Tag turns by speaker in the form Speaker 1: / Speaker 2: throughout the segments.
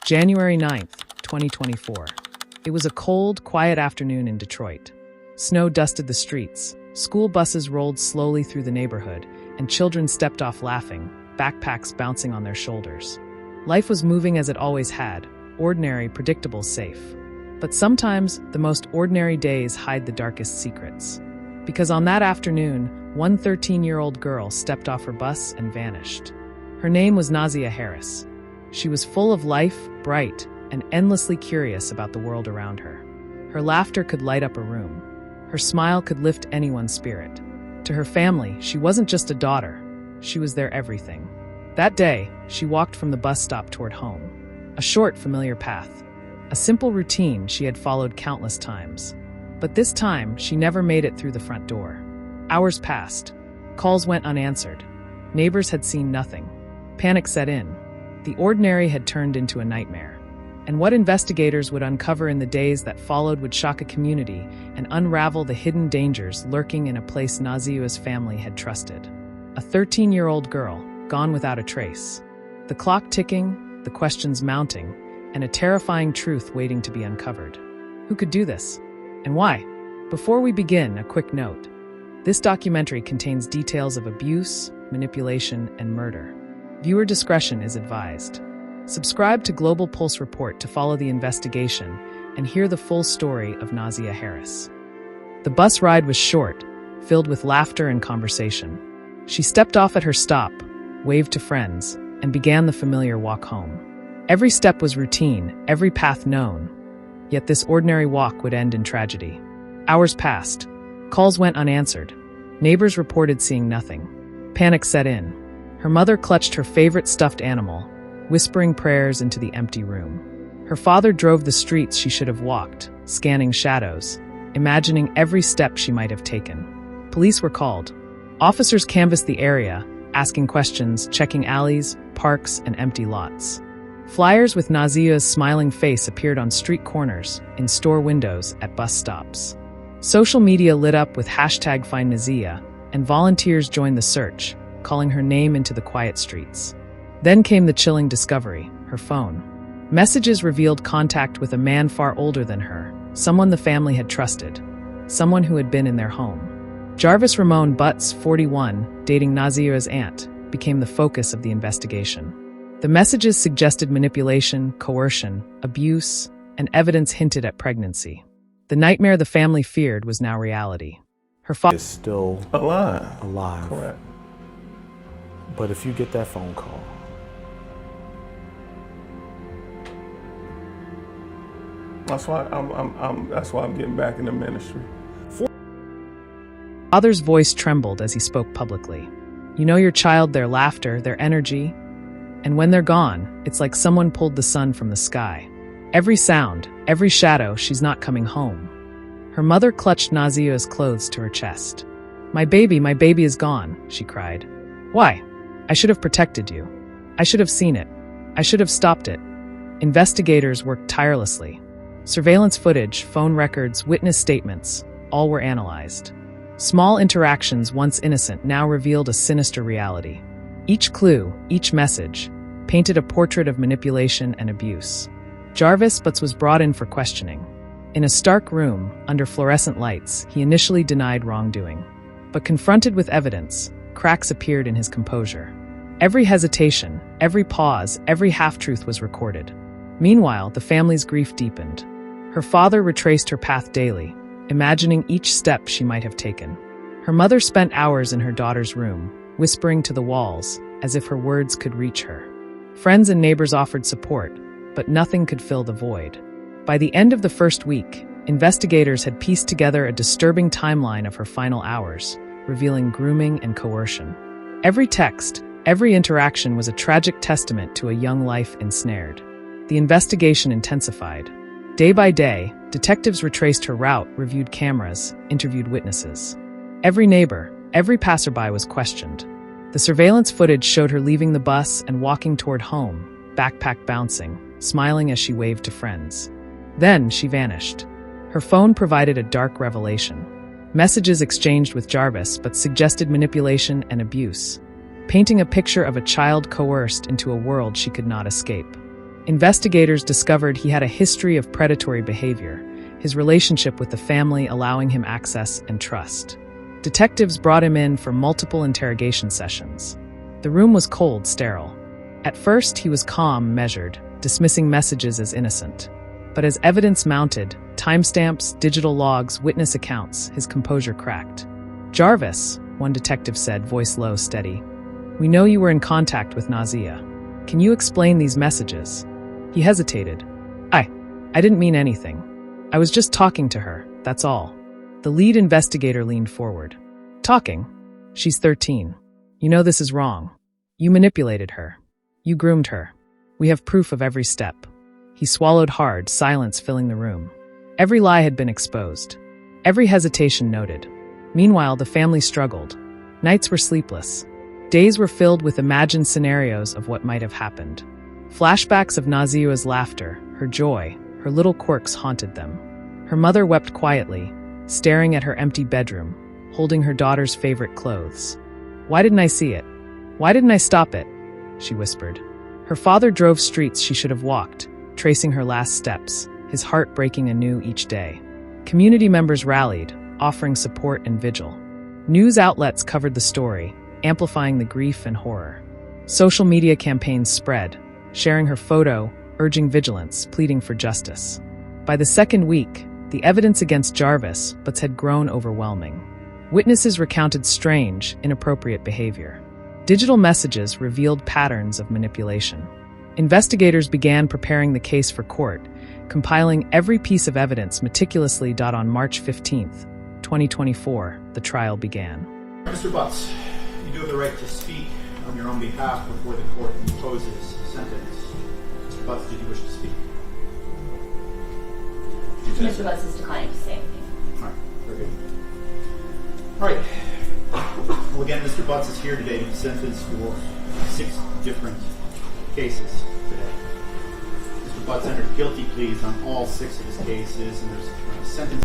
Speaker 1: January 9th, 2024. It was a cold, quiet afternoon in Detroit. Snow dusted the streets, school buses rolled slowly through the neighborhood, and children stepped off laughing, backpacks bouncing on their shoulders. Life was moving as it always had, ordinary, predictable, safe. But sometimes, the most ordinary days hide the darkest secrets. Because on that afternoon, one 13-year-old girl stepped off her bus and vanished. Her name was NaZiyah Harris. She was full of life, bright, and endlessly curious about the world around her. Her laughter could light up a room. Her smile could lift anyone's spirit. To her family, she wasn't just a daughter. She was their everything. That day, she walked from the bus stop toward home. A short, familiar path. A simple routine she had followed countless times. But this time, she never made it through the front door. Hours passed. Calls went unanswered. Neighbors had seen nothing. Panic set in. The ordinary had turned into a nightmare. And what investigators would uncover in the days that followed would shock a community and unravel the hidden dangers lurking in a place NaZiyah's family had trusted. A 13-year-old girl, gone without a trace. The clock ticking, the questions mounting, and a terrifying truth waiting to be uncovered. Who could do this? And why? Before we begin, a quick note. This documentary contains details of abuse, manipulation, and murder. Viewer discretion is advised. Subscribe to Global Pulse Report to follow the investigation and hear the full story of NaZiyah Harris. The bus ride was short, filled with laughter and conversation. She stepped off at her stop, waved to friends, and began the familiar walk home. Every step was routine, every path known. Yet this ordinary walk would end in tragedy. Hours passed. Calls went unanswered. Neighbors reported seeing nothing. Panic set in. Her mother clutched her favorite stuffed animal, whispering prayers into the empty room. Her father drove the streets she should have walked, scanning shadows, imagining every step she might have taken. Police were called. Officers canvassed the area, asking questions, checking alleys, parks, and empty lots. Flyers with NaZiyah's smiling face appeared on street corners, in store windows, at bus stops. Social media lit up with #FindNaZiyah, and volunteers joined the search, calling her name into the quiet streets. Then came the chilling discovery, her phone. Messages revealed contact with a man far older than her, someone the family had trusted, someone who had been in their home. Javis Butt, 41, dating NaZiyah's aunt, became the focus of the investigation. The messages suggested manipulation, coercion, abuse, and evidence hinted at pregnancy. The nightmare the family feared was now reality. Her father
Speaker 2: is still alive. Correct. But if you get that phone call,
Speaker 3: that's why I'm getting back in the ministry.
Speaker 1: Father's voice trembled as he spoke publicly. You know your child, their laughter, their energy. And when they're gone, it's like someone pulled the sun from the sky. Every sound, every shadow, she's not coming home. Her mother clutched NaZiyah's clothes to her chest. My baby is gone, she cried. Why? I should have protected you. I should have seen it. I should have stopped it. Investigators worked tirelessly. Surveillance footage, phone records, witness statements, all were analyzed. Small interactions, once innocent, now revealed a sinister reality. Each clue, each message, painted a portrait of manipulation and abuse. Javis Butt was brought in for questioning. In a stark room, under fluorescent lights, he initially denied wrongdoing. But confronted with evidence, cracks appeared in his composure. Every hesitation, every pause, every half-truth was recorded. Meanwhile, the family's grief deepened. Her father retraced her path daily, imagining each step she might have taken. Her mother spent hours in her daughter's room, whispering to the walls, as if her words could reach her. Friends and neighbors offered support, but nothing could fill the void. By the end of the first week, investigators had pieced together a disturbing timeline of her final hours, revealing grooming and coercion. Every text, every interaction was a tragic testament to a young life ensnared. The investigation intensified. Day by day, detectives retraced her route, reviewed cameras, interviewed witnesses. Every neighbor, every passerby was questioned. The surveillance footage showed her leaving the bus and walking toward home, backpack bouncing, smiling as she waved to friends. Then she vanished. Her phone provided a dark revelation. Messages exchanged with Javis Butt suggested manipulation and abuse, painting a picture of a child coerced into a world she could not escape. Investigators discovered he had a history of predatory behavior, his relationship with the family allowing him access and trust. Detectives brought him in for multiple interrogation sessions. The room was cold, sterile. At first, he was calm, measured, dismissing messages as innocent. But as evidence mounted, timestamps, digital logs, witness accounts, his composure cracked. "Jarvis," one detective said, voice low, steady. "We know you were in contact with NaZiyah. Can you explain these messages?" He hesitated. I didn't mean anything. I was just talking to her, that's all." The lead investigator leaned forward. "Talking? She's 13. You know this is wrong. You manipulated her. You groomed her. We have proof of every step." He swallowed hard, silence filling the room. Every lie had been exposed. Every hesitation noted. Meanwhile, the family struggled. Nights were sleepless. Days were filled with imagined scenarios of what might have happened. Flashbacks of NaZiyah's laughter, her joy, her little quirks haunted them. Her mother wept quietly, staring at her empty bedroom, holding her daughter's favorite clothes. "Why didn't I see it? Why didn't I stop it?" she whispered. Her father drove streets she should have walked, tracing her last steps, his heart breaking anew each day. Community members rallied, offering support and vigil. News outlets covered the story, amplifying the grief and horror. Social media campaigns spread, sharing her photo, urging vigilance, pleading for justice. By the second week, the evidence against Javis Butt had grown overwhelming. Witnesses recounted strange, inappropriate behavior. Digital messages revealed patterns of manipulation. Investigators began preparing the case for court, compiling every piece of evidence meticulously. On March 15, 2024, the trial began.
Speaker 4: Mr. Butts, you do have the right to speak on your own behalf before the court imposes a sentence. Mr. Butts, did you wish to speak?
Speaker 5: Mr. Butts is declining to say anything.
Speaker 4: All right, very good. All right. Well, again, Mr. Butts is here today to be sentenced for 6 different cases today. Mr. Butts entered guilty pleas on all 6 of his cases, and there's a sentence.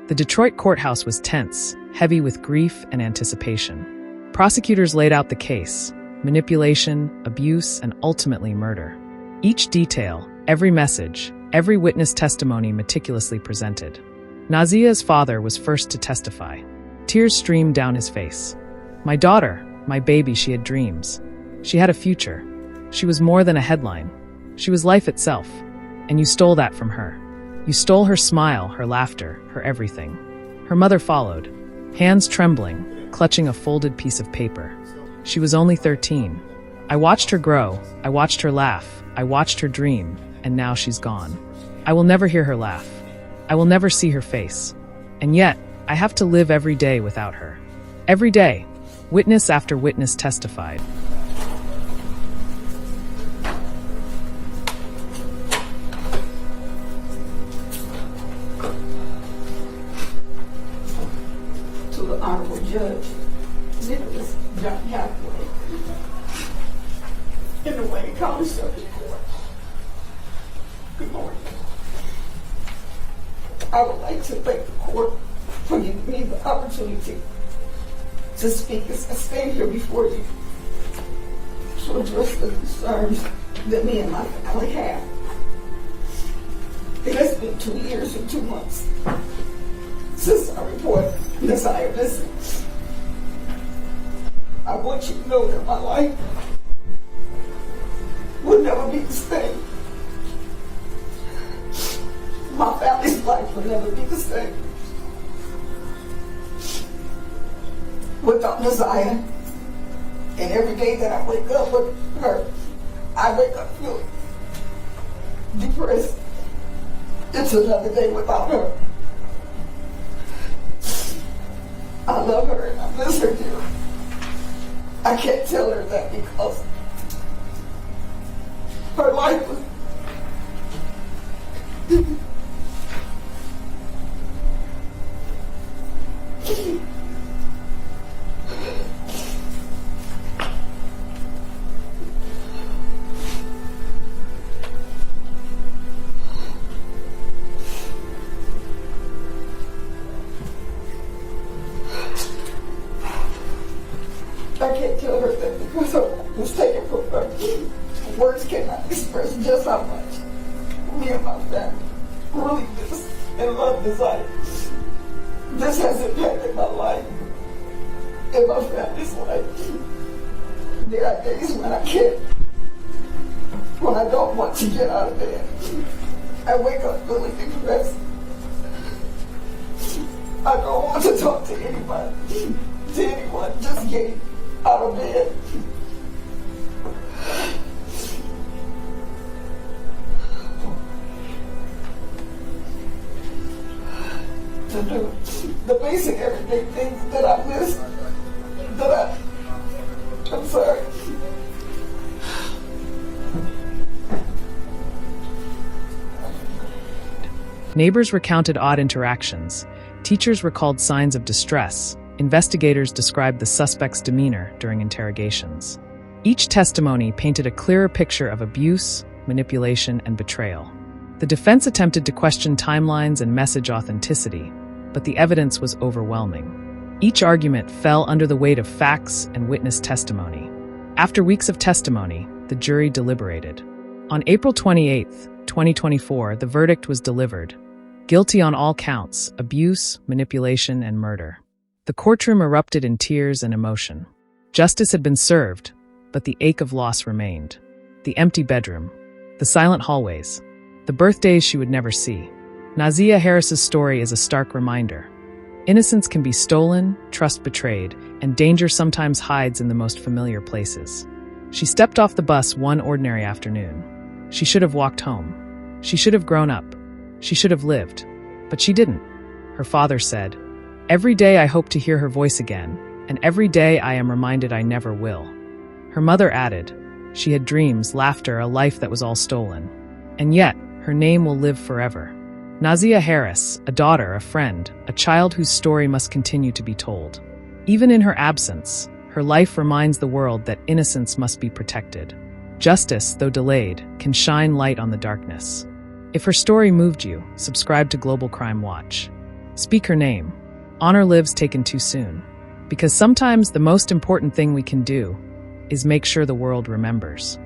Speaker 1: The Detroit courthouse was tense, heavy with grief and anticipation. Prosecutors laid out the case: manipulation, abuse, and ultimately murder. Each detail, every message, every witness testimony meticulously presented. NaZiyah's father was first to testify. Tears streamed down his face. "My daughter, my baby, she had dreams. She had a future. She was more than a headline. She was life itself. And you stole that from her. You stole her smile, her laughter, her everything." Her mother followed, hands trembling, clutching a folded piece of paper. She was only 13. "I watched her grow. I watched her laugh. I watched her dream. And now she's gone. I will never hear her laugh. I will never see her face. And yet, I have to live every day without her. Every day, witness after witness testified.
Speaker 6: To the Honorable Judge Nicholas John Hathaway in the Wayne County Circuit Court. Good morning. I would like to thank the court for giving me the opportunity to speak as I stand here before you to address the concerns that me and my family have. It has been 2 years and 2 months since I reported NaZiyah missing. I want you to know that my life will never be the same. My family's life will never be the same without NaZiyah. And every day that I wake up with her, I wake up feeling depressed. It's another day without her. I love her and I miss her dearly. I can't tell her that because her life was I can't tell her that because her life was taken from her. Words cannot express just how much me and my family really miss and love NaZiyah. This has impacted my life and my family's life. There are days when I can't, when I don't want to get out of bed. I wake up feeling depressed. I don't want to talk to anybody, to anyone, just getting out of bed. To do the basic everyday things that I miss, I'm sorry.
Speaker 1: Neighbors recounted odd interactions. Teachers recalled signs of distress. Investigators described the suspect's demeanor during interrogations. Each testimony painted a clearer picture of abuse, manipulation, and betrayal. The defense attempted to question timelines and message authenticity, but the evidence was overwhelming. Each argument fell under the weight of facts and witness testimony. After weeks of testimony, the jury deliberated. On April 28, 2024, the verdict was delivered. Guilty on all counts: abuse, manipulation, and murder. The courtroom erupted in tears and emotion. Justice had been served, but the ache of loss remained. The empty bedroom, the silent hallways, the birthdays she would never see. NaZiyah Harris's story is a stark reminder. Innocence can be stolen, trust betrayed, and danger sometimes hides in the most familiar places. She stepped off the bus one ordinary afternoon. She should have walked home. She should have grown up. She should have lived. But she didn't. Her father said, "Every day I hope to hear her voice again, and every day I am reminded I never will." Her mother added, "She had dreams, laughter, a life that was all stolen. And yet, her name will live forever." NaZiyah Harris, a daughter, a friend, a child whose story must continue to be told. Even in her absence, her life reminds the world that innocence must be protected. Justice, though delayed, can shine light on the darkness. If her story moved you, subscribe to Global Crime Watch. Speak her name. Honor lives taken too soon. Because sometimes the most important thing we can do is make sure the world remembers.